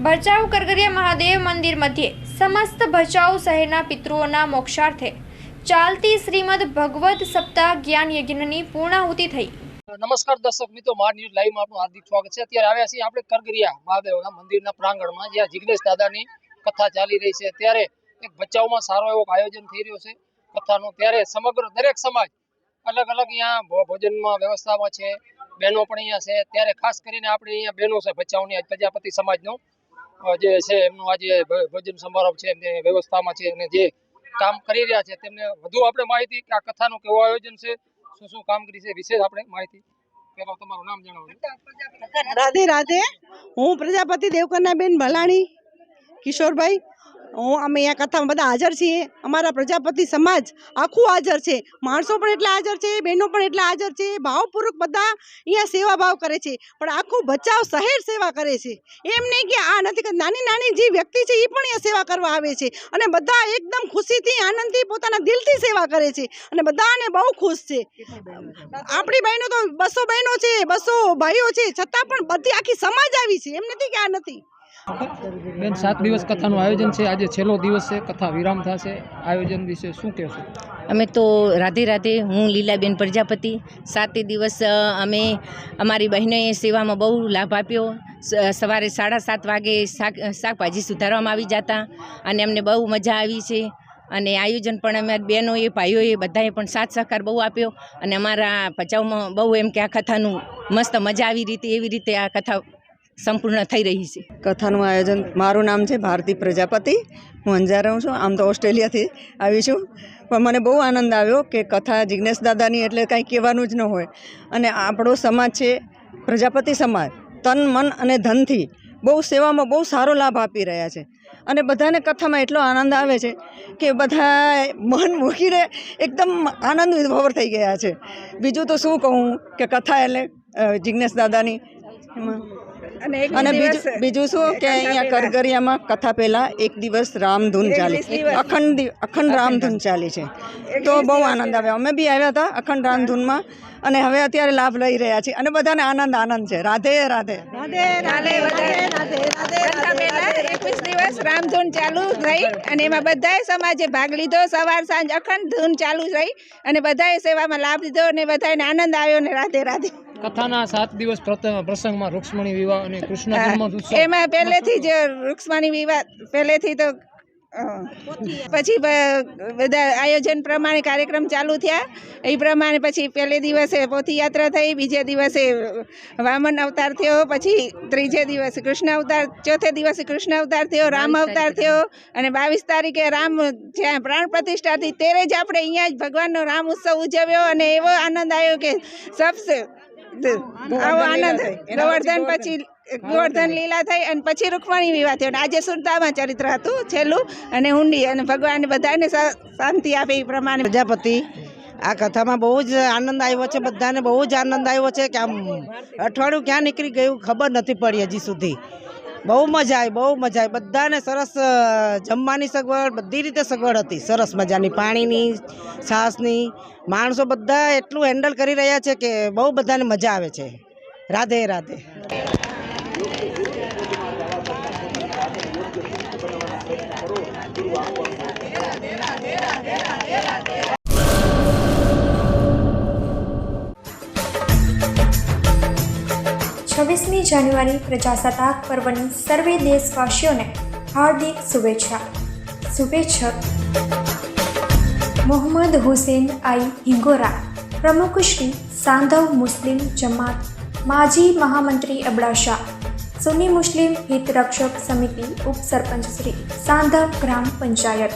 ભચાઉ કરગરિયા મહાદેવ મંદિર મધ્યે સમસ્ત ભચાઉ શહેરના પિતૃઓના મોક્ષાર્થે ચાલતી શ્રીમદ ભગવત સપ્તાહ જ્ઞાન યજ્ઞની પૂર્ણાહુતિ થઈ। નમસ્કાર દર્શક મિત્રો, માર ન્યૂઝ લાઈવમાં આપનું હાર્દિક સ્વાગત છે। અત્યારે આવ્યા છીએ આપણે કરગરિયા મહાદેવના મંદિરના પ્રાંગણમાં, જ્યાં જિગ્નેશ દાદાની કથા ચાલી રહી છે। ત્યારે એક ભચાઉમાં સારો એવો આયોજન થઈ રહ્યો છે કથાનું। ત્યારે સમગ્ર દરેક સમાજ અલગ અલગ અહીંયા ભોજનમાં વ્યવસ્થામાં છે, બહેનો પણ અહીંયા છે। ત્યારે ખાસ કરીને આપણે અહીંયા બહેનો છે ભચાઉની પ્રજાપતિ સમાજનો જે છે એમનું આજે ભોજન સમારોહ છે એમની વ્યવસ્થામાં છે, અને જે કામ કરી રહ્યા છે તેમને વધુ આપણે માહિતી કે આ કથાનું કેવું આયોજન છે, શું શું કામગીરી છે વિશે આપણે માહિતી। પહેલા તમારું નામ જણાવો। રાધે રાધે, હું પ્રજાપતિ દેવકન્યાબેન ભલાણી કિશોરભાઈ। અમે અહીંયા કથામાં બધા હાજર છીએ। અમારા પ્રજાપતિ સમાજ આખું હાજર છે, માણસો પણ એટલા હાજર છે, બહેનો પણ એટલા હાજર છે। ભાવપૂર્વક બધા અહીંયા સેવા ભાવ કરે છે, પણ આખું ભચાઉ શહેર સેવા કરે છે। એમ નહીં કે આ નથી કે નાની નાની જે વ્યક્તિ છે એ પણ અહીંયા સેવા કરવા આવે છે, અને બધા એકદમ ખુશીથી આનંદથી પોતાના દિલથી સેવા કરે છે, અને બધાને બહુ ખુશ છે। આપણી બહેનો તો 200 બહેનો છે, 200 ભાઈઓ છે, છતાં પણ બધી આખી સમાજ આવી છે, એમ નથી કે આ નથી। બેન, 7 દિવસ કથાનું આયોજન છે, આજે છેલ્લો દિવસ છે, કથા વિરામ થશે, આયોજન વિશે શું કહેશો? અમે તો રાધે રાધે, હું લીલાબેન પ્રજાપતિ। 7 દિવસ અમે અમારી બહેનોએ સેવામાં બહુ લાભ આપ્યો। સવારે 7:30 વાગે શાકભાજી સુધારવામાં આવી જતા, અને અમને બહુ મજા આવી છે। અને આયોજન પણ અમારી બહેનોએ ભાઈઓએ બધાએ પણ સાથ સહકાર બહુ આપ્યો, અને અમારા ભચાઉમાં બહુ એમ કે આ કથાનું મસ્ત મજા આવી એવી રીતે આ કથા સંપૂર્ણ થઈ રહી છે। કથાનું આયોજન, મારું નામ છે ભારતી પ્રજાપતિ, હું અંજાર રહું છું। આમ તો ઓસ્ટ્રેલિયાથી આવી છું, પણ મને બહુ આનંદ આવ્યો કે કથા જિગ્નેશ દાદાની એટલે કાંઈ કહેવાનું જ ન હોય। અને આપણો સમાજ છે પ્રજાપતિ સમાજ, તન મન અને ધનથી બહુ સેવામાં બહુ સારો લાભ આપી રહ્યા છે, અને બધાને કથામાં એટલો આનંદ આવે છે કે બધા મન મૂકીને એકદમ આનંદ વિભોર થઈ ગયા છે। બીજું તો શું કહું કે કથા એટલે જિગ્નેશ દાદાની એમાં, અને બીજું શું કે અહીંયા કરગરિયામાં કથા પહેલાં 1 દિવસ રામધૂન ચાલી, અખંડ રામધૂન ચાલી છે, તો બહુ આનંદ આવ્યો। અમે બી આવ્યા હતા અખંડ રામધૂનમાં, અને હવે અત્યારે લાભ લઈ રહ્યા છીએ, અને બધાને આનંદ છે। રાધે રાધે રાધે રાધે રાધે રાધે। 21 દિવસ રામધૂન ચાલુ રહી, અને એમાં બધાએ સમાજે ભાગ લીધો। સવાર સાંજ અખંડ ધૂન ચાલુ રહી, અને બધાએ સેવામાં લાભ લીધો, અને બધાને આનંદ આવ્યો, ને રાધે રાધે। કથાના 7 દિવસ પ્રસંગમાં રૂક્ષ્મણી વિવાહ અને કૃષ્ણ જન્મોત્સવ, એમાં પહેલેથી જ રૂક્ષ્મણી વિવાહ પહેલેથી તો પછી બધા આયોજન પ્રમાણે કાર્યક્રમ ચાલુ થયા। એ પ્રમાણે પછી પહેલે દિવસે પોથીયાત્રા થઈ, બીજે દિવસે વામન અવતાર થયો, પછી ત્રીજે દિવસે કૃષ્ણ અવતાર, ચોથે દિવસે કૃષ્ણ અવતાર થયો, રામ અવતાર થયો, અને 22 તારીખે રામ જ્યાં પ્રાણ પ્રતિષ્ઠા થઈ ત્યારે જ આપણે અહીંયા જ ભગવાનનો રામ ઉત્સવ ઉજવ્યો, અને એવો આનંદ આવ્યો કે સબસે આવો આનંદ ગોવર્ધન, પછી ગોવર્ધન લીલા થઈ, અને પછી રૂકમણી વિવાહ થયો, અને આજે સુરતામાં ચરિત્ર હતું છેલ્લું, અને હુંડી, અને ભગવાન બધાને શાંતિ આપે એ પ્રમાણે। પ્રજાપતિ, આ કથામાં બહુ જ આનંદ આવ્યો છે, બધાને બહુ જ આનંદ આવ્યો છે કે આમ અઠવાડિયું ક્યાં નીકળી ગયું ખબર નથી પડી હજી સુધી। બહુ મજા આવી, બધાને સરસ જમવાની સગવડ, બધી રીતે સગવડ હતી સરસ મજાની, પાણીની, છાશની। માણસો બધા એટલું હેન્ડલ કરી રહ્યા છે કે બહુ બધાને મજા આવે છે। રાધે રાધે। 26મી જાન્યુઆરી પ્રજાસત્તાક પર્વની સર્વે દેશવાસીઓને હાર્દિક શુભેચ્છા। શુભેચ્છક મોહમ્મદ હુસેન આઈ હિંગોરા, પ્રમુખ શ્રી સાંધવ મુસ્લિમ જમાત, માજી મહામંત્રી અબડાસા, સુન્ની મુસ્લિમ હિત રક્ષક સમિતિ, ઉપસરપંચ શ્રી સાંધવ ગ્રામ પંચાયત।